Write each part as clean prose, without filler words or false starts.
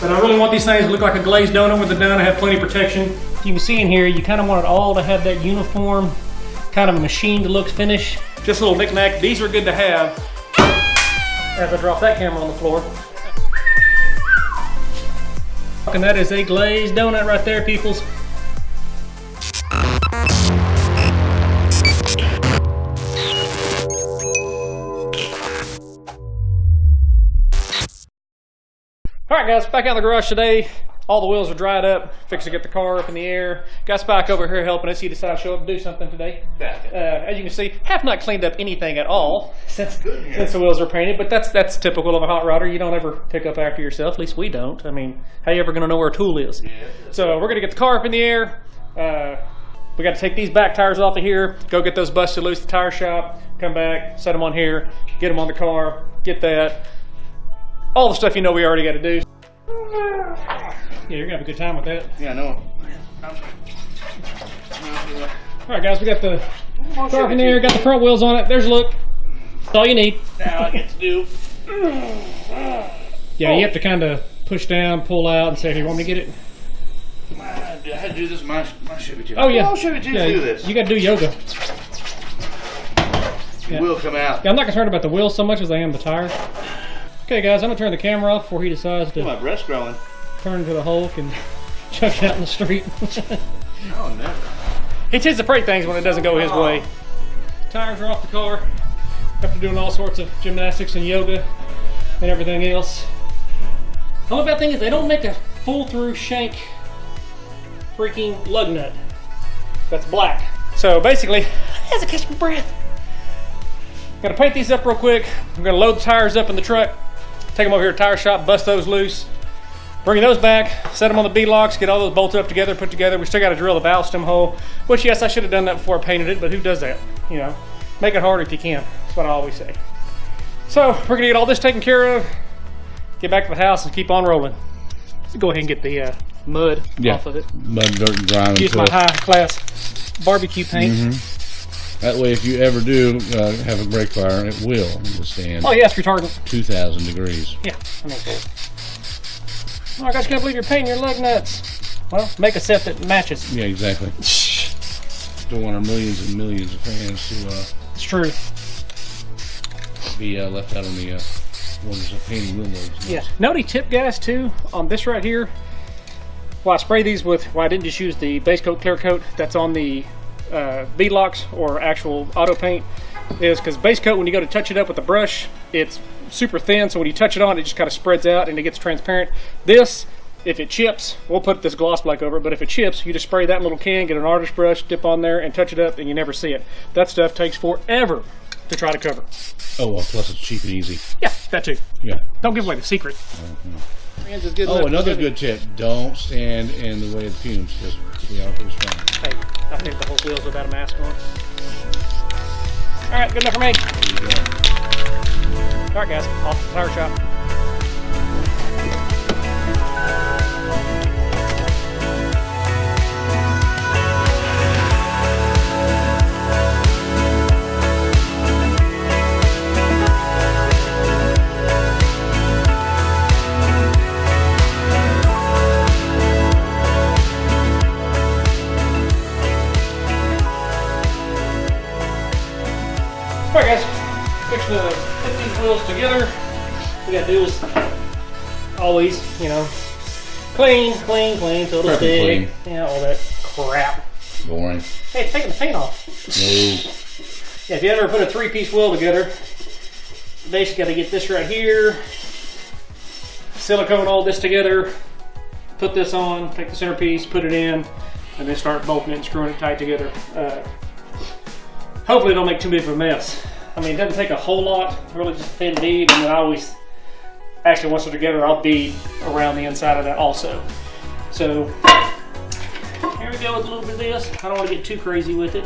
But I really want these things to look like a glazed donut with the donut, have plenty of protection. You can see in here, you kind of want it all to have that uniform, kind of machined look finish. Just a little knick-knack. These are good to have as I drop that camera on the floor. And that is a glazed donut right there, peoples. Alright guys, back out of the garage today. All the wheels are dried up, fixing to get the car up in the air. Got Spike over here helping us. He decided to show up and do something today. As you can see, have not cleaned up anything at all since the wheels are painted, but that's typical of a hot rodder. You don't ever pick up after yourself, at least we don't. I mean, how you ever going to know where a tool is? Yeah, so we're going to get the car up in the air. We got to take these back tires off of here, go get those busted loose at the tire shop, come back, set them on here, get them on the car, get that. All the stuff you know we already got to do. Yeah, you're gonna have a good time with that. Yeah, I know. Alright guys, we got the car in there, got the front wheels on it. There's a look. That's all you need. Now I get to do. Yeah, you have to kind of push down, pull out, and say, "Here, you want me to get it?" I had to do this in my Chevy too. Oh yeah. Oh, Chevy too do this. You got to do yoga. It will come out. Yeah, I'm not concerned about the wheels so much as I am the tires. Okay guys, I'm gonna turn the camera off before he decides to My breast's growing. turn into the Hulk and chuck it out in the street. Oh, never. He tends to break things when it doesn't go his way. Tires are off the car. After doing all sorts of gymnastics and yoga and everything else. The only bad thing is they don't make a full through shank freaking lug nut. That's black. So basically, as I catch my breath. Gotta paint these up real quick. I'm gonna load the tires up in the truck, take them over here to the tire shop, bust those loose. Bring those back, set them on the B-locks, get all those bolted up together, put together. We still got to drill the valve stem hole, which yes, I should have done that before I painted it, but who does that? You know, make it harder if you can. That's what I always say. So we're gonna get all this taken care of, get back to the house and keep on rolling. Let's go ahead and get the mud off of it. Mud, dirt, and grime. Use my high-class barbecue paint. That way, if you ever do have a brake fire, it will withstand. Oh yes, retardant. 2,000 degrees. Yeah, I mean, oh, I guess you can't believe you're painting your lug nuts. Well, make a set that matches. Yeah, exactly. Don't want our millions and millions of fans to It's true. be left out on the wonders of painting wheel loads. Yeah. Noti tip, guys, too, on this right here. Well, I spray these with, well, I didn't just use the base coat clear coat that's on the V-locks or actual auto paint, is because base coat, when you go to touch it up with a brush, it's super thin, so when you touch it on, it just kind of spreads out and it gets transparent. This, if it chips, we'll put this gloss black over it, but if it chips, you just spray that little can, get an artist brush, dip on there, and touch it up, and you never see it. That stuff takes forever to try to cover. Oh, well, plus it's cheap and easy. Yeah, that too. Yeah. Don't give away the secret. Oh, another good tip. Don't stand in the way of the fumes, because they are pretty strong. Hey, I think the whole wheel's without a mask on. Alright, good enough for me. There you go. Alright guys, off to the tire shop. Alright guys, fixing to put these wheels together. What we gotta do is always, you know, clean, so it'll Prep stick. and Yeah, all that crap. Boring. Hey, it's taking the paint off. No. Yeah, if you ever put a three-piece wheel together, basically gotta get this right here, silicone all this together, put this on, take the centerpiece, put it in, and then start bolting it and screwing it tight together. Hopefully it don't make too big of a mess. I mean, it doesn't take a whole lot, really just a thin bead, and then I always, actually once they're together, I'll bead around the inside of that also. So, here we go with a little bit of this. I don't want to get too crazy with it.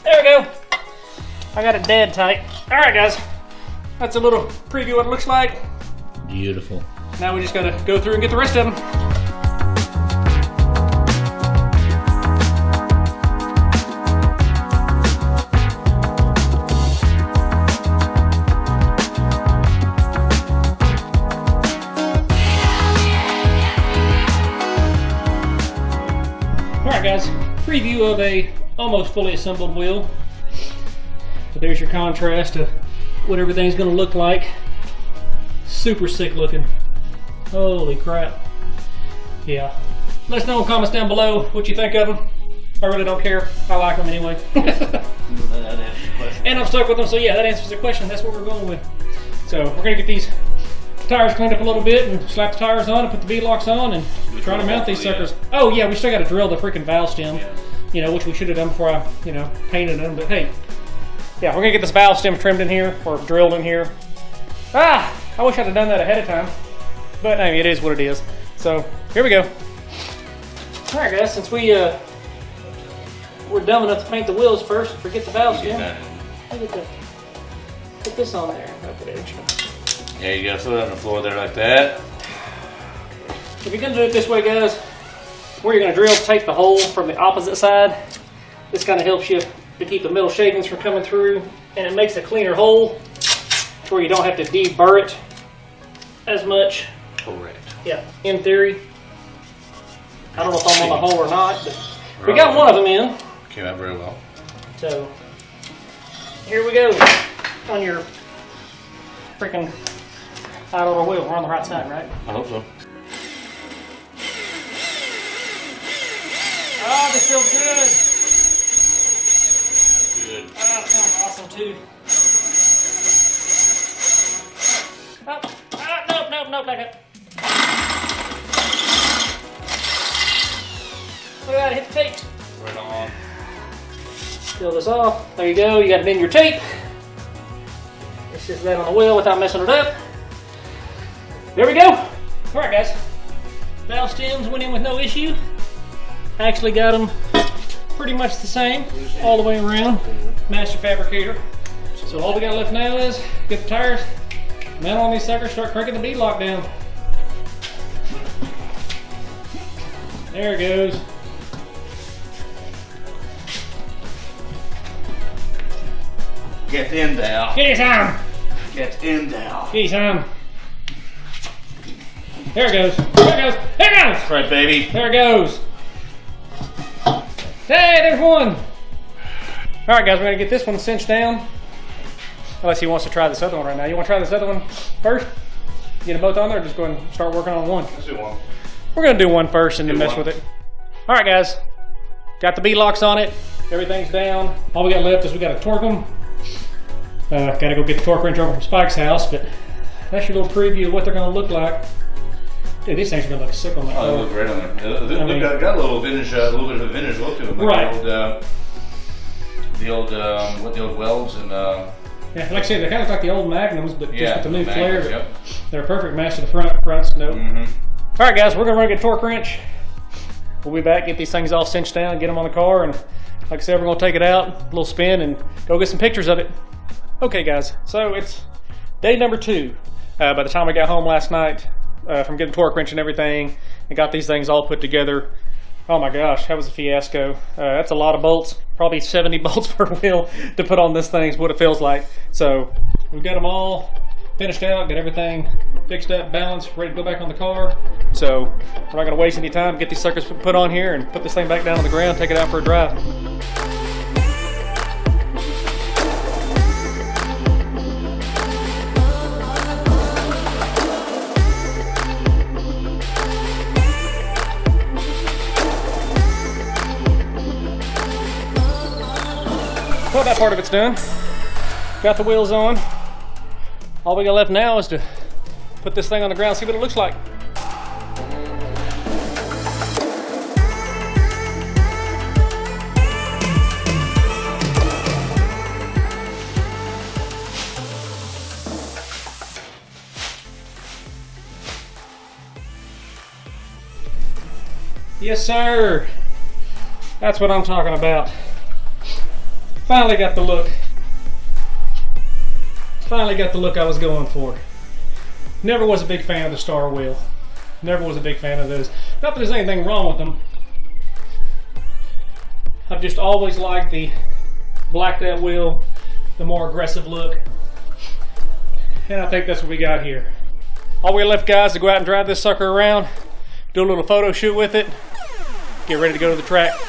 There we go. I got it dead tight. All right, guys. That's a little preview of what it looks like. Beautiful. Now we just gotta go through and get the rest of them. preview of a almost fully assembled wheel. So there's your contrast to what everything's gonna look like. Super sick looking. Holy crap. Yeah. Let us know in the comments down below what you think of them. I really don't care. I like them anyway. And I'm stuck with them, so yeah, that answers the question. That's what we're going with. So we're gonna get these tires cleaned up a little bit and slap the tires on and put the V-locks on and try to mount these suckers. Oh yeah, we still got to drill the freaking valve stem, you know, which we should have done before I, you know, painted them. But hey, yeah, we're gonna get this valve stem trimmed in here or drilled in here. Ah, I wish I'd have done that ahead of time, but I mean, it is what it is. So here we go. All right, guys, since we're dumb enough to paint the wheels first and forget the valve stem, put this on there. There you go, throw it on the floor there like that. If you're gonna do it this way, guys, where you're gonna drill, take the hole from the opposite side. This kind of helps you to keep the metal shavings from coming through, and it makes a cleaner hole to where you don't have to deburr it as much. Correct. Yeah, in theory. I don't know if I'm on the hole or not, but we got one of them in. Came out very well. So here we go on your freaking idler wheel. We're on the right side, right? I hope so. Oh, this feels good. Good. Oh, it sounds awesome too. Nope, back up. Look at that, hit the tape. Right on. Peel this off. There you go, you got it in your tape. It's just that on the wheel without messing it up. There we go. All right, guys. Valve stems went in with no issue. I actually got them pretty much the same all the way around. Master fabricator. So all we got left now is get the tires, mount on these suckers, start cranking the V-lock down. There it goes. Get in there. Get his arm. Get in there. Get his arm. There it goes. There it goes. There it goes. That's right, baby. There it goes. Hey, there's one. All right, guys, we're gonna get this one cinched down. Unless he wants to try this other one right now. You want to try this other one first? Get them both on there, or just go ahead and start working on one? Let's do one. We're gonna do one first and then Do mess one. with it. All right, guys. Got the V-locks on it. Everything's down. All we got left is we gotta torque them. Gotta go get the torque wrench over from Spike's house, but that's your little preview of what they're gonna look like. Dude, these things are gonna look sick on the Oh, they look great on there. They got a little vintage, a little bit of a vintage look to them. Like Right. The old welds and. Yeah, like I said, they kind of look like the old Magnums, but just with the new flare. Yep. They're a perfect match to the fronts. No. Mm-hmm. All right, guys, we're gonna run get a torque wrench. We'll be back, get these things all cinched down, get them on the car, and like I said, we're gonna take it out, a little spin, and go get some pictures of it. Okay, guys, so it's day number 2. By the time I got home last night from getting torque wrench and everything, and got these things all put together, oh my gosh, that was a fiasco. That's a lot of bolts, probably 70 bolts per wheel to put on this thing is what it feels like. So we've got them all finished out, got everything fixed up, balanced, ready to go back on the car. So we're not gonna waste any time, get these suckers put on here and put this thing back down on the ground, take it out for a drive. Well, that part of it's done. Got the wheels on. All we got left now is to put this thing on the ground, see what it looks like. Yes, sir. That's what I'm talking about. Finally got the look. Finally got the look I was going for. Never was a big fan of the Star wheel. Never was a big fan of those. Not that there's anything wrong with them. I've just always liked the blacked out wheel, the more aggressive look. And I think that's what we got here. All we left, guys, to go out and drive this sucker around, do a little photo shoot with it, get ready to go to the track.